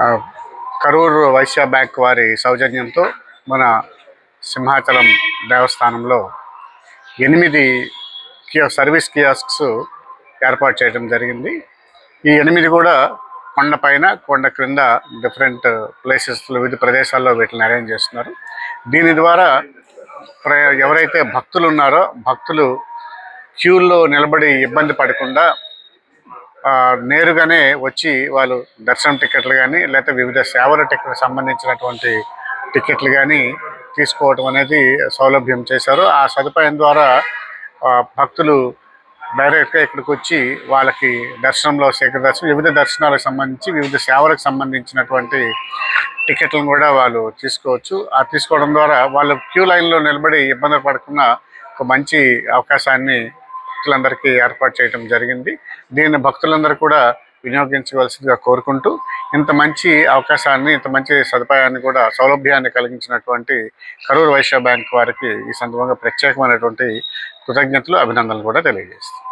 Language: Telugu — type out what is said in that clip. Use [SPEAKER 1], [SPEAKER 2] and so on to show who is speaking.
[SPEAKER 1] ఆ, కరూర్ వైశ్య బ్యాంక్ వారి సౌజన్యంతో మన సింహాచలం దేవస్థానంలో 8 సర్వీస్ కియాస్క్స్ ఏర్పాటు చేయడం జరిగింది. ఈ 8 కూడా కొండ పైన, కొండ క్రింద డిఫరెంట్ ప్లేసెస్లో, వివిధ ప్రదేశాల్లో వీటిని అరేంజ్ చేస్తున్నారు. దీని ద్వారా ఎవరైతే భక్తులు ఉన్నారో భక్తులు క్యూల్లో నిలబడి ఇబ్బంది పడకుండా నేరుగానే వచ్చి వాళ్ళు దర్శనం టికెట్లు కానీ లేకపోతే వివిధ సేవల టికెట్లకు సంబంధించినటువంటి టికెట్లు కానీ తీసుకోవడం అనేది సౌలభ్యం చేశారు. ఆ సదుపాయం ద్వారా భక్తులు డైరెక్ట్గా ఇక్కడికి వచ్చి వాళ్ళకి దర్శనంలో శేఖర దర్శనం, వివిధ దర్శనాలకు సంబంధించి వివిధ సేవలకు సంబంధించినటువంటి టికెట్లను కూడా వాళ్ళు తీసుకోవచ్చు. ఆ తీసుకోవడం ద్వారా వాళ్ళు క్యూ లైన్లో నిలబడి ఇబ్బంది పడకుండా ఒక మంచి అవకాశాన్ని భక్తులందరికీ ఏర్పాటు చేయడం జరిగింది. దీన్ని భక్తులందరూ కూడా వినియోగించవలసిందిగా కోరుకుంటూ, ఇంత మంచి అవకాశాన్ని, ఇంత మంచి సదుపాయాన్ని కూడా, సౌలభ్యాన్ని కలిగించినటువంటి కరూర్ వైశ్య బ్యాంక్ వారికి ఈ సందర్భంగా ప్రత్యేకమైనటువంటి కృతజ్ఞతలు, అభినందనలు కూడా తెలియజేస్తాం.